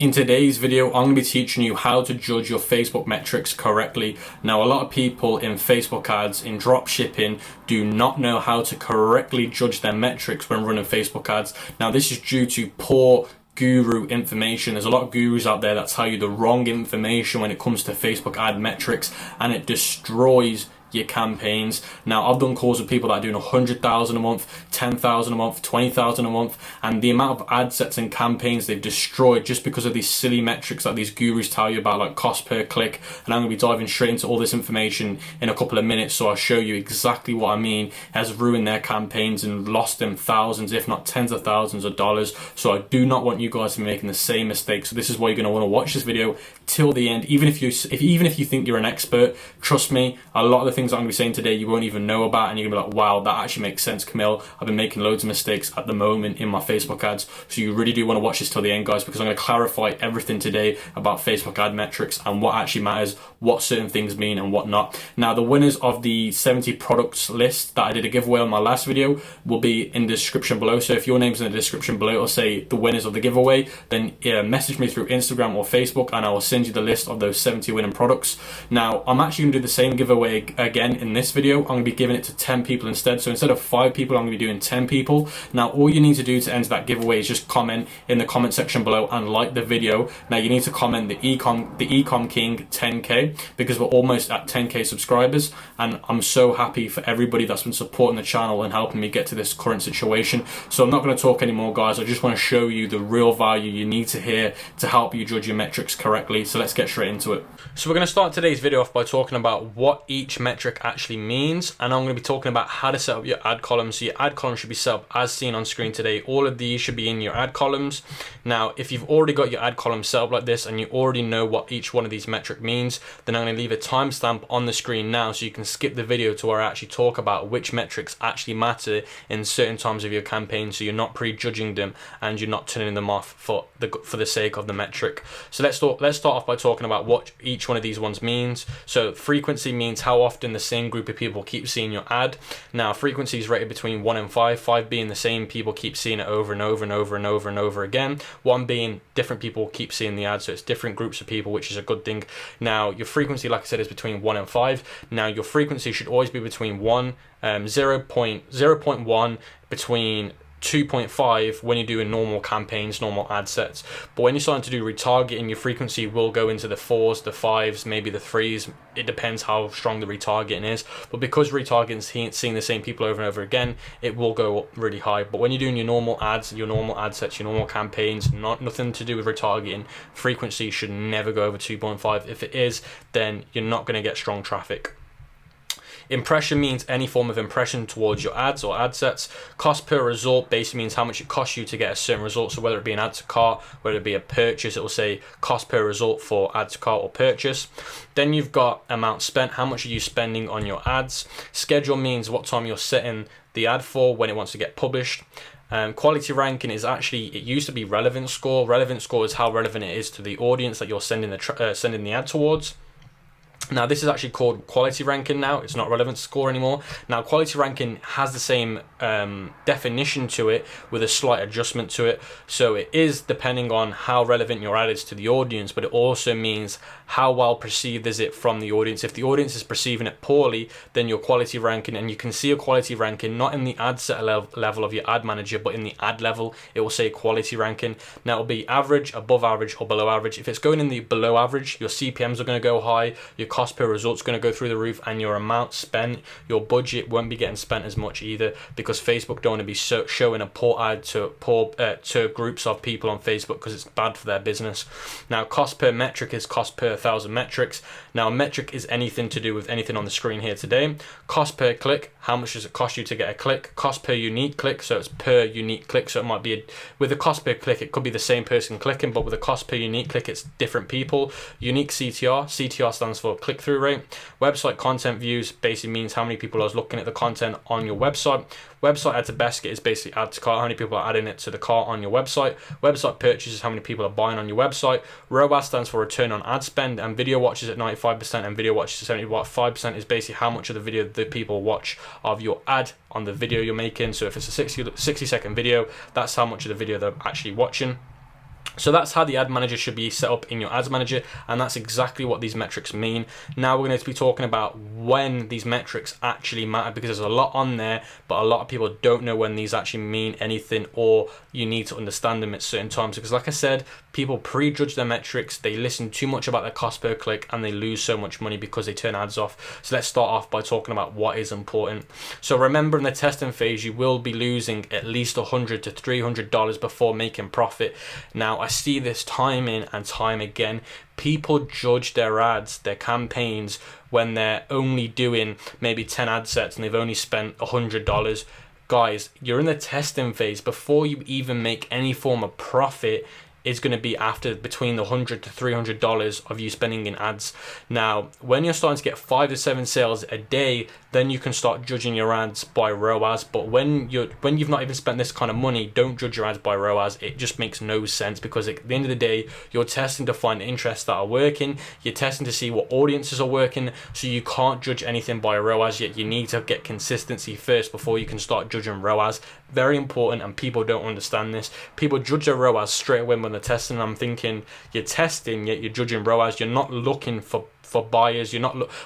In today's video, I'm going to be teaching you how to judge your Facebook metrics correctly. Now, a lot of people in Facebook ads, in dropshipping, do not know how to correctly judge their metrics when running Facebook ads. Now, this is due to poor guru information. There's a lot of gurus out there that tell you the wrong information when it comes to Facebook ad metrics, and it destroys your campaigns. Now, I've done calls with people that are doing 100,000 a month, 10,000 a month, 20,000 a month, and the amount of ad sets and campaigns they've destroyed just because of these silly metrics that these gurus tell you about, like cost per click. And I'm going to be diving straight into all this information in a couple of minutes, so I'll show you exactly what I mean. It has ruined their campaigns and lost them thousands, if not tens of thousands of dollars. So I do not want you guys to be making the same mistake. So this is why you're going to want to watch this video till the end. Even if you think you're an expert, trust me, a lot of the things I'm going to be saying today you won't even know about, and you're going to be like, wow, that actually makes sense, Camille. I've been making loads of mistakes at the moment in my Facebook ads. So you really do want to watch this till the end, guys, because I'm going to clarify everything today about Facebook ad metrics and what actually matters, what certain things mean and what not. Now, the winners of the 70 products list that I did a giveaway on my last video will be in the description below. So if your name's in the description below, it'll say the winners of the giveaway, then message me through Instagram or Facebook and I will send you the list of those 70 winning products. Now, I'm actually going to do the same giveaway again in this video. I'm going to be giving it to 10 people instead. So instead of 5 people, I'm going to be doing 10 people. Now, all you need to do to enter that giveaway is just comment in the comment section below and like the video. Now, you need to comment the ECOM King 10K, because we're almost at 10K subscribers, and I'm so happy for everybody that's been supporting the channel and helping me get to this current situation. So I'm not going to talk anymore, guys. I just want to show you the real value you need to hear to help you judge your metrics correctly. So let's get straight into it. So we're going to start today's video off by talking about what each metric actually means, and I'm going to be talking about how to set up your ad columns. So your ad column should be set up as seen on screen today. All of these should be in your ad columns. Now, if you've already got your ad column set up like this and you already know what each one of these metric means, then I'm going to leave a timestamp on the screen now so you can skip the video to where I actually talk about which metrics actually matter in certain times of your campaign, so you're not prejudging them and you're not turning them off for the sake of the metric. So let's start off by talking about what each one of these ones means. So frequency means how often the same group of people keep seeing your ad. Now, frequency is rated between 1 and 5, 5 being the same people keep seeing it over and over and over and over and over again, 1 being different people keep seeing the ad, so it's different groups of people, which is a good thing. Now, your frequency, like I said, is between 1 and 5. Now, your frequency should always be between 0.1 between 2.5 when you're doing normal campaigns, normal ad sets. But when you're starting to do retargeting, your frequency will go into the 4s, the 5s, maybe the 3s. It depends how strong the retargeting is. But because retargeting is seeing the same people over and over again, it will go up really high. But when you're doing your normal ads, your normal ad sets, your normal campaigns, nothing to do with retargeting, frequency should never go over 2.5. If it is, then you're not going to get strong traffic. Impression means any form of impression towards your ads or ad sets. Cost per result basically means how much it costs you to get a certain result. So whether it be an add to cart, whether it be a purchase, it will say cost per result for add to cart or purchase. Then you've got amount spent, how much are you spending on your ads. Schedule means what time you're setting the ad for, when it wants to get published. Quality ranking is actually, it used to be relevant score. Relevant score is how relevant it is to the audience that you're sending the ad towards. Now, this is actually called quality ranking now. It's not relevant score anymore. Now, quality ranking has the same definition to it with a slight adjustment to it. So it is depending on how relevant your ad is to the audience, but it also means how well perceived is it from the audience. If the audience is perceiving it poorly, then your quality ranking, and you can see a quality ranking not in the ad set level of your ad manager, but in the ad level, it will say quality ranking. Now, it will be average, above average, or below average. If it's going in the below average, your CPMs are going to go high, your cost per result's going to go through the roof, and your amount spent, your budget won't be getting spent as much either, because Facebook don't want to be showing a poor ad to groups of people on Facebook, because it's bad for their business. Now, cost per metric is cost per 1,000 metrics. Now, a metric is anything to do with anything on the screen here today. Cost per click, how much does it cost you to get a click? Cost per unique click, so it's per unique click. So it might be with a cost per click, it could be the same person clicking, but with a cost per unique click, it's different people. Unique CTR stands for click-through rate. Website content views basically means how many people are looking at the content on your website. Website add to basket is basically add to cart, how many people are adding it to the cart on your website. Website purchase is how many people are buying on your website. Rowwise stands for return on ad spend, and video watches at 95% and video watches at 75% is basically how much of the video the people watch of your ad on the video you're making. So if it's a 60-second video, that's how much of the video they're actually watching. So that's how the ad manager should be set up in your ads manager, and that's exactly what these metrics mean. Now we're going to be talking about when these metrics actually matter, because there's a lot on there, but a lot of people don't know when these actually mean anything, or you need to understand them at certain times. Because like I said, people prejudge their metrics, they listen too much about their cost per click, and they lose so much money because they turn ads off. So let's start off by talking about what is important. So remember, in the testing phase, you will be losing at least $100 to $300 before making profit. Now I see this time in and time again. People judge their ads, their campaigns, when they're only doing maybe 10 ad sets and they've only spent $100. Guys, you're in the testing phase. Before you even make any form of profit, is going to be after between the $100 to $300 of you spending in ads. Now, when you're starting to get 5 to 7 sales a day, then you can start judging your ads by ROAS. But when you've not even spent this kind of money, don't judge your ads by ROAS. It just makes no sense, because at the end of the day, you're testing to find interests that are working. You're testing to see what audiences are working. So you can't judge anything by ROAS yet. You need to get consistency first before you can start judging ROAS. Very important, and people don't understand this. People judge their ROAS straight away when they're testing. I'm thinking, you're testing yet you're judging ROAS. You're not looking for buyers. You're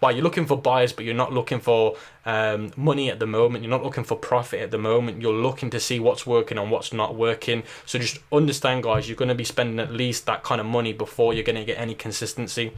looking for buyers, but you're not looking for money at the moment. You're not looking for profit at the moment. You're looking to see what's working and what's not working. So just understand, guys, you're going to be spending at least that kind of money before you're going to get any consistency.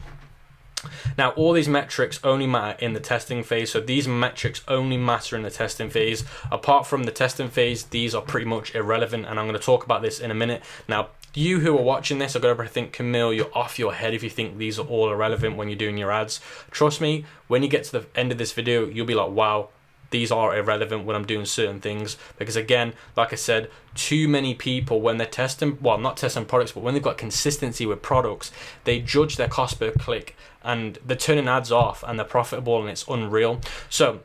Now, all these metrics only matter in the testing phase. So these metrics only matter in the testing phase. Apart from the testing phase, these are pretty much irrelevant, and I'm going to talk about this in a minute. Now, you who are watching this are going to think, Camille, you're off your head if you think these are all irrelevant when you're doing your ads. Trust me, when you get to the end of this video, you'll be like, wow, these are irrelevant when I'm doing certain things. Because again, like I said, too many people, when they're testing, well, not testing products, but when they've got consistency with products, they judge their cost per click and they're turning ads off and they're profitable, and it's unreal. So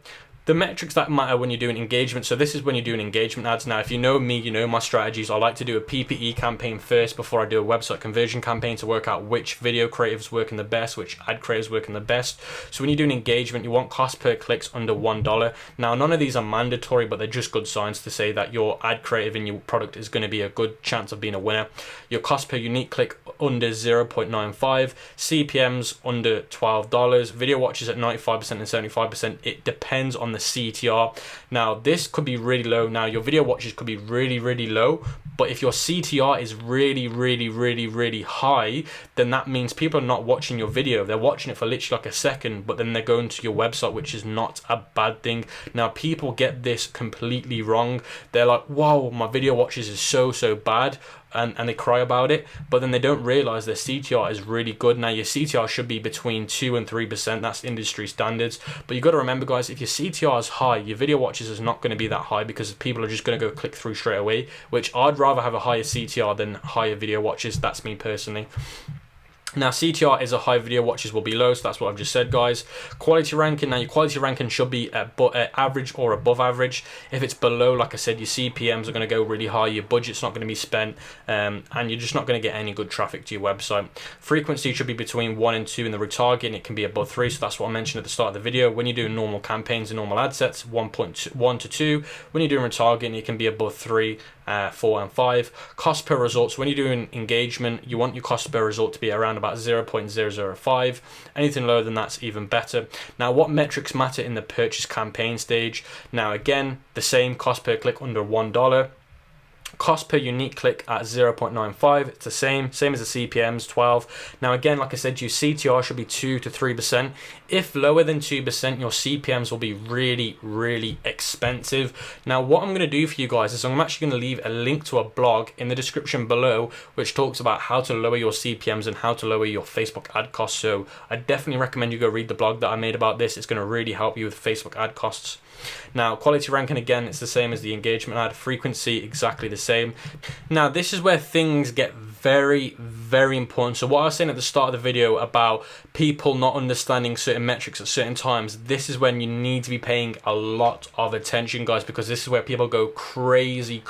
the metrics that matter when you're doing engagement. So this is when you're doing engagement ads. Now, if you know me, you know my strategies. I like to do a PPE campaign first before I do a website conversion campaign to work out which video creatives working the best, which ad creatives working the best. So when you're doing engagement, you want cost per clicks under $1. Now, none of these are mandatory, but they're just good signs to say that your ad creative in your product is going to be a good chance of being a winner. Your cost per unique click under 0.95, CPMs under $12, video watches at 95% and 75%. It depends on the CTR. Now, this could be really low. Now, your video watches could be really, really low, but if your CTR is really, really, really, really high, then that means people are not watching your video. They're watching it for literally like a second, but then they're going to your website, which is not a bad thing. Now, people get this completely wrong. They're like, wow, my video watches is so bad. And they cry about it, but then they don't realize their CTR is really good. Now, your CTR should be between 2 and 3%. That's industry standards. But you got to remember, guys, if your CTR is high, your video watches is not going to be that high, because people are just going to go click through straight away, which I'd rather have a higher CTR than higher video watches. That's me personally. Now, CTR is a high, video watches will be low, so that's what I've just said, guys. Quality ranking, now your quality ranking should be at average or above average. If it's below, like I said, your CPMs are going to go really high, your budget's not going to be spent, and you're just not going to get any good traffic to your website. Frequency should be between 1 and 2 in the retargeting. It can be above 3, so that's what I mentioned at the start of the video. When you're doing normal campaigns and normal ad sets, 1.1 to 2. When you're doing retargeting, it can be above 3, 4 and 5. Cost per result, so when you're doing engagement, you want your cost per result to be around about 0.005. Anything lower than that's even better. Now, what metrics matter in the purchase campaign stage? Now, again, the same, cost per click under $1. Cost per unique click at 0.95. It's the same as the CPMs, 12. Now, again, like I said, your CTR should be 2 to 3%. If lower than 2%, your CPMs will be really, really expensive. Now, what I'm going to do for you guys is I'm actually going to leave a link to a blog in the description below, which talks about how to lower your CPMs and how to lower your Facebook ad costs. So I definitely recommend you go read the blog that I made about this. It's going to really help you with Facebook ad costs. Now, quality ranking, again, it's the same as the engagement ad. Frequency, exactly the same. Now, this is where things get very, very important. So what I was saying at the start of the video about people not understanding certain metrics at certain times, this is when you need to be paying a lot of attention, guys, because this is where people go crazy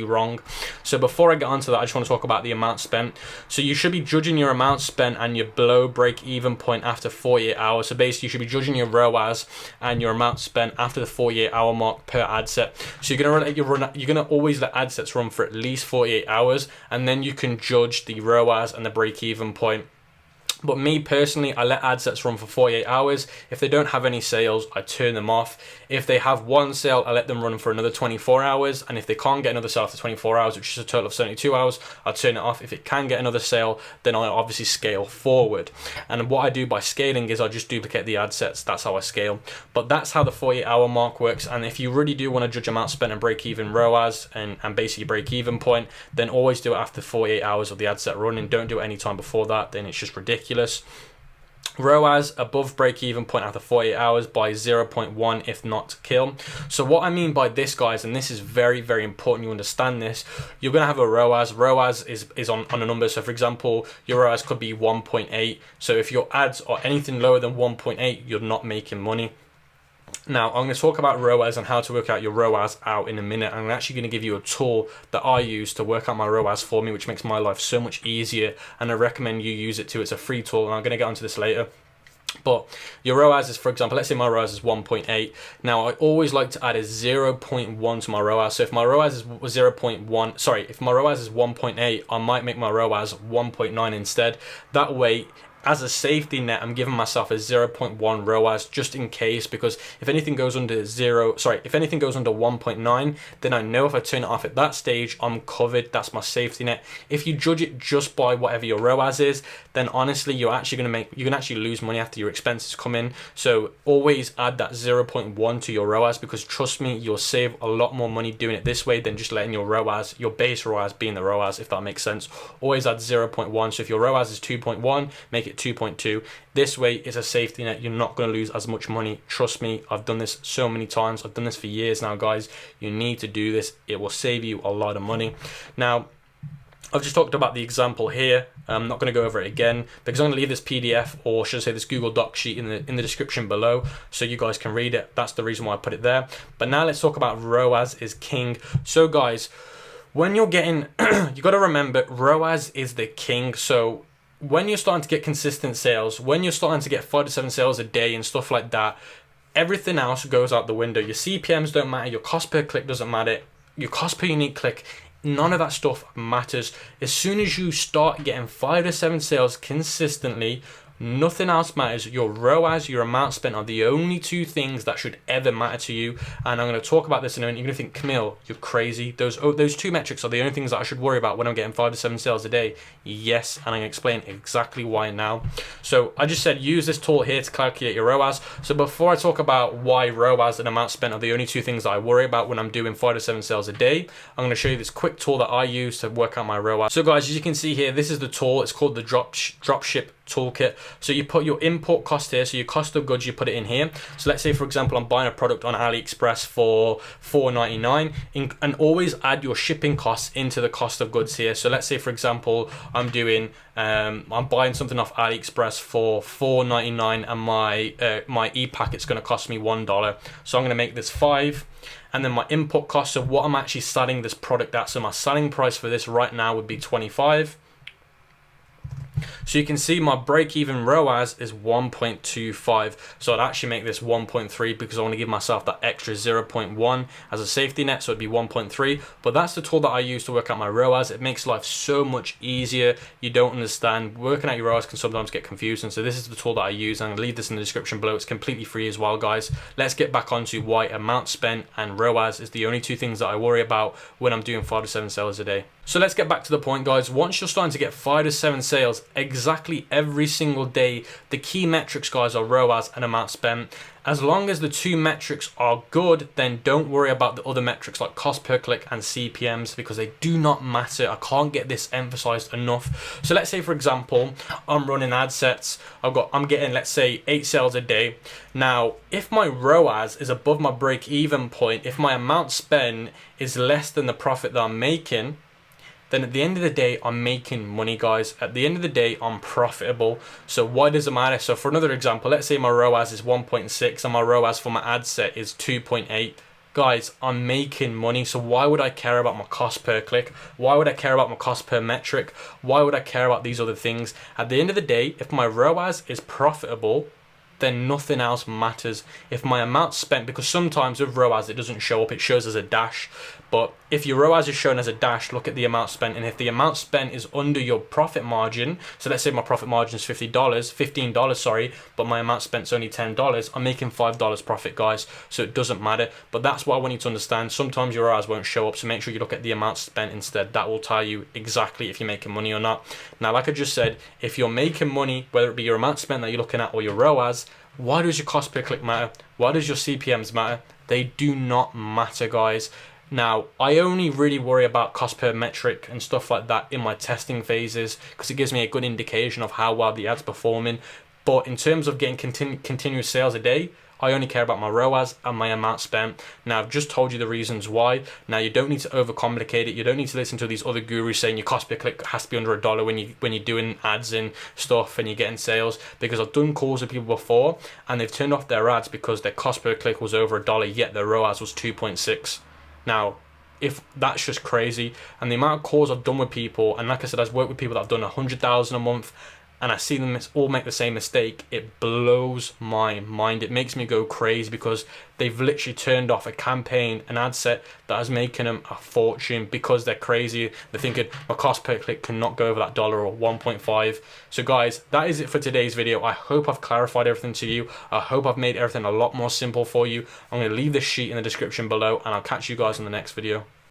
wrong. So before I get onto that, I just want to talk about the amount spent. So you should be judging your amount spent and your below break-even point after 48 hours. So basically, you should be judging your ROAS and your amount spent after the 48-hour mark per ad set. So you're gonna always let ad sets run for at least 48 hours, and then you can judge the ROAS and the break-even point. But me personally, I let ad sets run for 48 hours. If they don't have any sales, I turn them off. If they have one sale, I let them run for another 24 hours. And if they can't get another sale after 24 hours, which is a total of 72 hours, I'll turn it off. If it can get another sale, then I obviously scale forward. And what I do by scaling is I just duplicate the ad sets. That's how I scale. But that's how the 48-hour mark works. And if you really do want to judge amount spent and break-even ROAS and basically break-even point, then always do it after 48 hours of the ad set running. Don't do it any time before that. Then it's just ridiculous. ROAS above break-even point after 48 hours by 0.1 if not kill. So what I mean by this, guys, and this is very, very important you understand this, you're going to have a ROAS. ROAS is on a number. So for example, your ROAS could be 1.8. So if your ads are anything lower than 1.8, you're not making money. Now, I'm going to talk about ROAS and how to work out your ROAS out in a minute. I'm actually going to give you a tool that I use to work out my ROAS for me, which makes my life so much easier, and I recommend you use it too. It's a free tool, and I'm going to get onto this later. But your ROAS is, for example, let's say my ROAS is 1.8. Now, I always like to add a 0.1 to my ROAS. So if my ROAS is 0.1, sorry, if my ROAS is 1.8, I might make my ROAS 1.9 instead. That way, as a safety net, I'm giving myself a 0.1 ROAS just in case, because if anything goes under 1.9, then I know if I turn it off at that stage, I'm covered. That's my safety net. If you judge it just by whatever your ROAS is, then honestly, you can actually lose money after your expenses come in. So always add that 0.1 to your ROAS, because trust me, you'll save a lot more money doing it this way than just letting your ROAS, your base ROAS, being the ROAS, if that makes sense. Always add 0.1. So if your ROAS is 2.1, make it 2.2. This way it's a safety net. You're not going to lose as much money. Trust me, I've done this so many times. I've done this for years now, guys. You need to do this. It will save you a lot of money. Now, I've just talked about the example here. I'm not going to go over it again because I'm going to leave this PDF, or should I say this Google Doc sheet, in the description below so you guys can read it. That's the reason why I put it there. But now let's talk about ROAS is king. So guys, when you're getting, you got to remember ROAS is the king. So when you're starting to get consistent sales, when you're starting to get 5 to 7 sales a day and stuff like that, everything else goes out the window. Your CPMs don't matter. Your cost per click doesn't matter. Your cost per unique click, none of that stuff matters. As soon as you start getting 5 to 7 sales consistently, nothing else matters. Your ROAS, your amount spent, are the only two things that should ever matter to you. And I'm going to talk about this in a minute. You're going to think, Camille, you're crazy. Those two metrics are the only things that I should worry about when I'm getting 5 to 7 sales a day. Yes, and I'm going to explain exactly why now. So I just said use this tool here to calculate your ROAS. So before I talk about why ROAS and amount spent are the only two things that I worry about when I'm doing 5 to 7 sales a day, I'm going to show you this quick tool that I use to work out my ROAS. So guys, as you can see here, this is the tool. It's called the Dropship Toolkit. So you put your import cost here, so your cost of goods, you put it in here. So let's say, for example, I'm buying a product on AliExpress for $4.99, and always add your shipping costs into the cost of goods here. So let's say, for example, I'm buying something off AliExpress for $4.99, and my e-packet's going to cost me $1. So I'm going to make this 5. And then my input cost of what I'm actually selling this product at. So my selling price for this right now would be 25. So you can see my break-even ROAS is 1.25. So I'd actually make this 1.3 because I want to give myself that extra 0.1 as a safety net. So it'd be 1.3. But that's the tool that I use to work out my ROAS. It makes life so much easier. You don't understand. Working out your ROAS can sometimes get confusing. So this is the tool that I use. I'm going to leave this in the description below. It's completely free as well, guys. Let's get back onto why amount spent and ROAS is the only two things that I worry about when I'm doing 5 to 7 sales a day. So let's get back to the point, guys. Once you're starting to get 5 to 7 sales exactly every single day, the key metrics, guys, are ROAS and amount spent. As long as the two metrics are good, then don't worry about the other metrics like cost per click and CPMs, because they do not matter. I can't get this emphasized enough. So let's say, for example, I'm running ad sets. I'm getting, let's say, 8 sales a day. Now, if my ROAS is above my break-even point, if my amount spent is less than the profit that I'm making, then at the end of the day, I'm making money, guys. At the end of the day, I'm profitable. So why does it matter? So for another example, let's say my ROAS is 1.6 and my ROAS for my ad set is 2.8. Guys, I'm making money. So why would I care about my cost per click? Why would I care about my cost per metric? Why would I care about these other things? At the end of the day, if my ROAS is profitable, then nothing else matters. If my amount spent, because sometimes with Rowwise it doesn't show up, it shows as a dash, but if your Rowwise is shown as a dash, look at the amount spent, and if the amount spent is under your profit margin, so let's say my profit margin is $15, sorry, but my amount spent is only $10, I'm making $5 profit, guys, so it doesn't matter. But that's what I want you to understand. Sometimes your Rowwise won't show up, so make sure you look at the amount spent instead. That will tell you exactly if you're making money or not. Now, like I just said, if you're making money, whether it be your amount spent that you're looking at or your Rowwise, why does your cost per click matter? Why does your CPMs matter? They do not matter, guys. Now, I only really worry about cost per metric and stuff like that in my testing phases, because it gives me a good indication of how well the ad's performing. But in terms of getting continuous sales a day, I only care about my Rowwise and my amount spent. Now, I've just told you the reasons why. Now, you don't need to overcomplicate it. You don't need to listen to these other gurus saying your cost per click has to be under $1 when you're doing ads and stuff and you're getting sales, because I've done calls with people before and they've turned off their ads because their cost per click was over $1, yet their Rowwise was 2.6. Now, if that's just crazy, and the amount of calls I've done with people, and like I said, I've worked with people that have done 100,000 a month, and I see them all make the same mistake, it blows my mind. It makes me go crazy, because they've literally turned off a campaign, an ad set that is making them a fortune, because they're crazy. They're thinking my cost per click cannot go over that $1 or 1.5. So guys, that is it for today's video. I hope I've clarified everything to you. I hope I've made everything a lot more simple for you. I'm going to leave this sheet in the description below, and I'll catch you guys in the next video.